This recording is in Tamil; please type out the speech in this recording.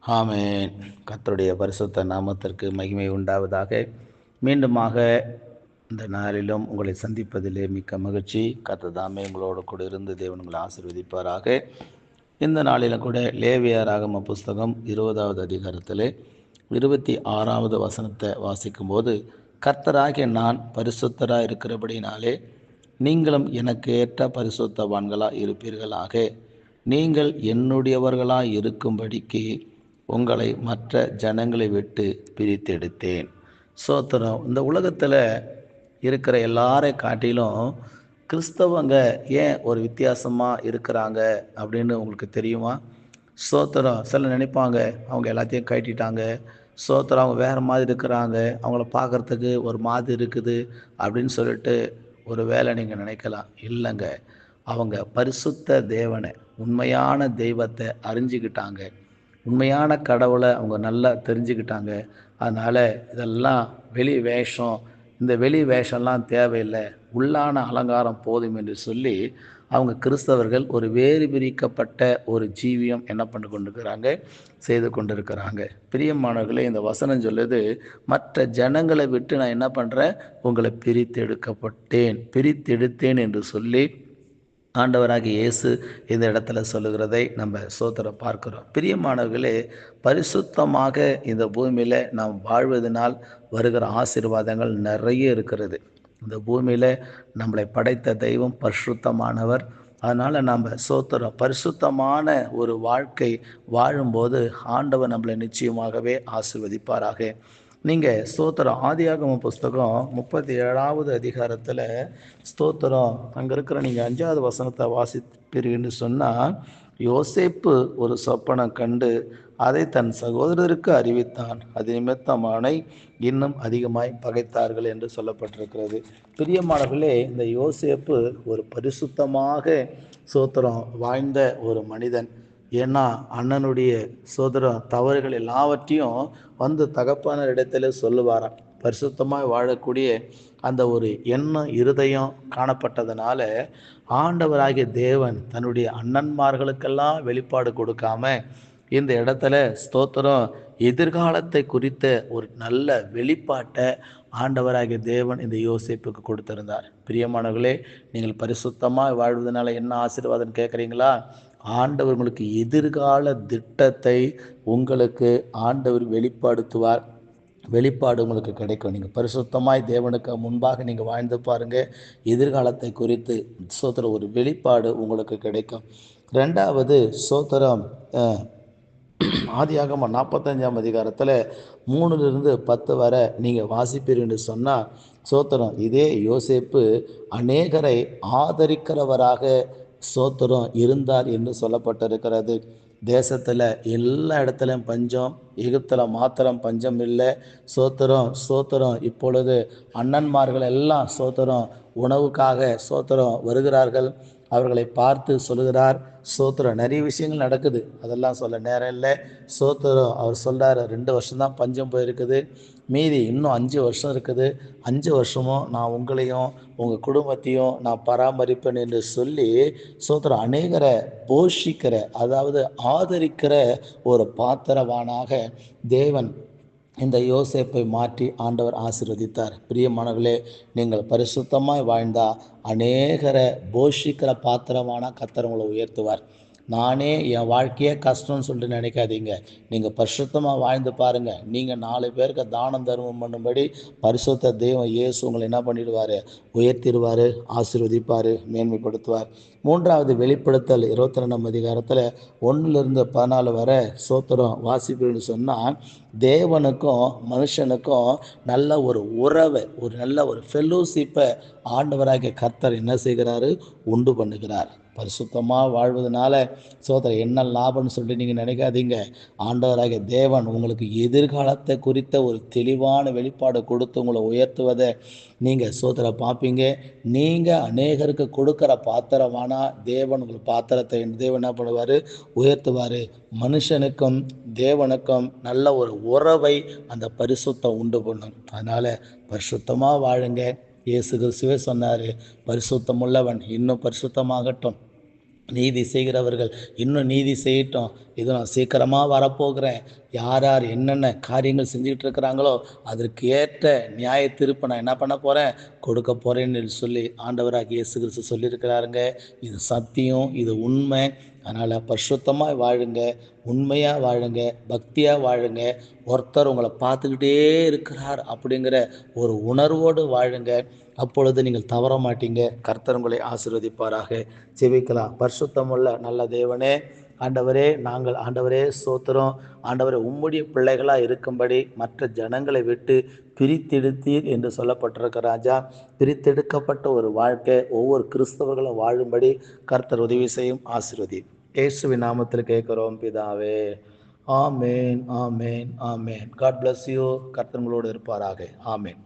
ஆமென். கர்த்தருடைய பரிசுத்த நாமத்திற்கு மகிமை உண்டாவதாக. மீண்டுமாக இந்த நாளிலும் உங்களை சந்திப்பதிலே மிக்க மகிழ்ச்சி. கர்த்தர் தாமே உங்களோடு கூட இருந்து தேவன் உங்களை ஆசீர்வதிப்பாராக. இந்த நாளிலும் கூட லேவியராகம புஸ்தகம் 20வது அதிகாரத்திலே 26வது வசனத்தை வாசிக்கும்போது, கர்த்தராகிய நான் பரிசுத்தராய் இருக்கிறபடினாலே நீங்களும் எனக்கு ஏற்ற பரிசுத்தவான்களாய் இருப்பீர்களாக. நீங்கள் என்னுடையவர்களாய் இருக்கும்படிக்கு உங்களை மற்ற ஜனங்களை விட்டு பிரித்தெடுத்தேன். சோத்திரம். இந்த உலகத்தில் இருக்கிற எல்லாரை காட்டிலும் கிறிஸ்தவங்க ஏன் ஒரு வித்தியாசமாக இருக்கிறாங்க அப்படின்னு உங்களுக்கு தெரியுமா? ஸ்தோத்திரம். சிலர் நினைப்பாங்க அவங்க எல்லாத்தையும் கட்டிட்டாங்க, ஸ்தோத்திரம், அவங்க வேறு மாதிரி இருக்கிறாங்க, அவங்கள பார்க்குறதுக்கு ஒரு மாதிரி இருக்குது அப்படின்னு சொல்லிட்டு ஒரு வேளை நீங்கள் நினைக்கலாம். இல்லைங்க, அவங்க பரிசுத்த தேவனை, உண்மையான தெய்வத்தை அறிஞ்சிக்கிட்டாங்க, உண்மையான கடவுளை அவங்க நல்லா தெரிஞ்சுக்கிட்டாங்க. அதனால் இதெல்லாம் வெளி வேஷம், இந்த வெளி வேஷம்லாம் தேவையில்லை, உள்ளான அலங்காரம் போதும் என்று சொல்லி அவங்க கிறிஸ்தவர்கள் ஒரு வேறு பிரிக்கப்பட்ட ஒரு ஜீவியம் என்ன பண்ணி கொண்டிருக்கிறாங்க, செய்து கொண்டிருக்கிறாங்க. பிரியமானவர்களே, இந்த வசனம் சொல்லுது, மற்ற ஜனங்களை விட்டு நான் என்ன பண்ணுறேன், உங்களை பிரித்தெடுத்தேன் என்று சொல்லி ஆண்டவராகிய இயேசு இந்த இடத்துல சொல்லுகிறதை நம்ம சோதரம் பார்க்கிறோம். பிரியமானவர்களே, பரிசுத்தமாக இந்த பூமியில் நாம் வாழ்வதனால் வருகிற ஆசீர்வாதங்கள் நிறைய இருக்கிறது. இந்த பூமியில் நம்மளை படைத்த தெய்வம் பரிசுத்தமானவர். அதனால் நம்ம சோத்திரம், பரிசுத்தமான ஒரு வாழ்க்கை வாழும்போது ஆண்டவர் நம்மளை நிச்சயமாகவே ஆசீர்வதிப்பாராக. நீங்கள் ஸ்தோத்திரம், ஆதியாகம புஸ்தகம் 37வது அதிகாரத்தில் ஸ்தோத்திரம், அங்கே இருக்கிற நீங்கள் 5வது வசனத்தை வாசிப்பீர்கள்னு சொன்னால், யோசேப்பு ஒரு சொப்பனம் கண்டு அதை தன் சகோதரருக்கு அறிவித்தான், அது நிமித்தம் அவனை இன்னும் அதிகமாய் பகைத்தார்கள் என்று சொல்லப்பட்டிருக்கிறது. பிரியமானவர்களே, இந்த யோசேப்பு ஒரு பரிசுத்தமாக சோத்திரம் வாழ்ந்த ஒரு மனிதன். ஏன்னா அண்ணனுடைய சோதரம் தவறுகள் எல்லாவற்றையும் வந்து தகப்பான இடத்துல சொல்லுவாராம். பரிசுத்தமாக வாழக்கூடிய அந்த ஒரு எண்ணம் இருதயம் காணப்பட்டதுனால ஆண்டவராகிய தேவன் தன்னுடைய அண்ணன்மார்களுக்கெல்லாம் வெளிப்பாடு கொடுக்காம இந்த இடத்துல ஸ்தோத்திரம், எதிர்காலத்தை குறித்த ஒரு நல்ல வெளிப்பாட்டை ஆண்டவராகிய தேவன் இந்த யோசேப்புக்கு கொடுத்திருந்தார். பிரியமானவர்களே, நீங்கள் பரிசுத்தமாக வாழ்வதனால என்ன ஆசீர்வாதம் கேட்குறீங்களா? ஆண்டவர் உங்களுக்கு எதிர்கால திட்டத்தை உங்களுக்கு ஆண்டவர் வெளிப்படுத்துவார். வெளிப்பாடு உங்களுக்கு கிடைக்கும். நீங்கள் பரிசுத்தமாய் தேவனுக்கு முன்பாக நீங்கள் வாழ்ந்து பாருங்கள், எதிர்காலத்தை குறித்து சோத்திரம் ஒரு வெளிப்பாடு உங்களுக்கு கிடைக்கும். ரெண்டாவது சோத்திரம், ஆதியாகமம் 45ஆம் அதிகாரத்தில் 3-10 வரை நீங்கள் வாசிப்பீர்கள் என்று சொன்னால், சோத்திரம், இதே யோசேப்பு அநேகரை ஆதரிக்கிறவராக சோத்திரம் இருந்தார் என்று சொல்லப்பட்டிருக்கிறது. தேசத்தில் எல்லா இடத்துலையும் பஞ்சம், எகிப்தில் மாத்திரம் பஞ்சம் இல்லை. சோத்திரம் இப்பொழுது அண்ணன்மார்கள் எல்லாம் சோத்திரம் உணவுக்காக சோத்திரம் வருகிறார்கள். அவர்களை பார்த்து சொல்லுகிறார், சோத்திரம், நிறைய விஷயங்கள் நடக்குது, அதெல்லாம் சொல்ல நேரம் இல்லை. சோத்திரம், அவர் சொல்கிறார், 2 வருஷம்தான் பஞ்சம் போயிருக்குது, மீதி இன்னும் 5 வருஷம் இருக்குது, 5 வருஷமும் நான் உங்களையும் உங்கள் குடும்பத்தையும் நான் பராமரிப்பேன் என்று சொல்லி சோத்திரம் அநேகரை போஷிக்கிற, அதாவது ஆதரிக்கிற ஒரு பாத்திரவானாக தேவன் இந்த யோசேப்பை மாற்றி ஆண்டவர் ஆசீர்வதித்தார். பிரியமானவர்களே, நீங்கள் பரிசுத்தமாய் வாழ்ந்தால் அநேகரை போஷிக்கிற பாத்திரமான கர்த்தர் உங்களை உயர்த்துவார். நானே என் வாழ்க்கையே கஷ்டம்னு சொல்லிட்டு நினைக்காதீங்க. நீங்கள் பரிசுத்தமாக வாழ்ந்து பாருங்கள். நீங்கள் 4 பேருக்கு தானம் தர்மம் பண்ணும்படி பரிசுத்த தெய்வம் இயேசு உங்களை என்ன பண்ணிடுவார், உயர்த்திடுவார், ஆசீர்வதிப்பார், மேன்மைப்படுத்துவார். 3வது வெளிப்படுத்தல் 22ஆம் அதிகாரத்தில் 1-14 வரை சோத்திரம் வாசிப்புன்னு சொன்னால், தேவனுக்கும் மனுஷனுக்கும் நல்ல ஒரு உறவை, ஒரு நல்ல ஒரு ஃபெல்லோஷிப்பை ஆண்டவராகிய கர்த்தர் என்ன செய்கிறாரு, உண்டு பண்ணுகிறார். பரிசுத்தமாக வாழ்வதனால சோதரர் என்ன லாபம்னு சொல்லிட்டு நீங்கள் நினைக்காதீங்க. ஆண்டவராகிய தேவன் உங்களுக்கு எதிர்காலத்தை குறித்த ஒரு தெளிவான வெளிப்பாடு கொடுத்து உங்களை உயர்த்துவதை நீங்கள் சோதரை பார்ப்பீங்க. நீங்கள் அநேகருக்கு கொடுக்குற பாத்திரமானா தேவன் உங்கள் பாத்திரத்தை தேவன் என்ன பண்ணுவார், உயர்த்துவார். மனுஷனுக்கும் தேவனுக்கும் நல்ல ஒரு உறவை அந்த பரிசுத்தம் உண்டு பண்ணும். அதனால் பரிசுத்தமாக வாழுங்க. இயேசு கிறிஸ்துவே சொன்னார், பரிசுத்தம் உள்ளவன் இன்னும் பரிசுத்தமாகட்டும். நீதி செய்கிறவர்கள் இன்னும் நீதி செய்யட்டும், இது நான் சீக்கிரமாக வரப்போகிறேன். யார் யார் என்னென்ன காரியங்கள் செஞ்சுக்கிட்டு இருக்கிறாங்களோ அதற்கு ஏற்ற நியாய தீர்ப்பை நான் என்ன பண்ண போகிறேன், கொடுக்க போகிறேன்னு சொல்லி ஆண்டவராகிய இயேசு கிறிஸ்து சொல்லியிருக்கிறாருங்க. இது சத்தியம், இது உண்மை. அதனால் பரிசுத்தமாக வாழுங்க, உண்மையாக வாழுங்க, பக்தியாக வாழுங்க. ஒருத்தர் உங்களை பார்த்துக்கிட்டே இருக்கிறார் அப்படிங்கிற ஒரு உணர்வோடு வாழுங்க. அப்பொழுது நீங்கள் தவற மாட்டீங்க. கர்த்தர் உங்களை ஆசீர்வதிப்பாராக. ஜெபிக்கலாம். பரிசுத்தமுள்ள நல்ல தேவனே, ஆண்டவரே, நாங்கள் ஆண்டவரே ஸ்தோத்திரம். ஆண்டவரே, உம்முடைய பிள்ளைகளாக இருக்கும்படி மற்ற ஜனங்களை விட்டு பிரித்தெடுத்தீர் என்று சொல்லப்பட்டிருக்க ராஜா. பிரித்தெடுக்கப்பட்ட ஒரு வாழ்க்கை ஒவ்வொரு கிறிஸ்தவர்களும் வாழும்படி கர்த்தர் உதவி செய்யும். ஆசீர்வதி. இயேசுவின் நாமத்தில் கேட்கிறோம் பிதாவே. ஆமேன், ஆமேன், ஆமேன். God bless you. கர்த்தர் உங்களோடு இருப்பாராக. ஆமேன்.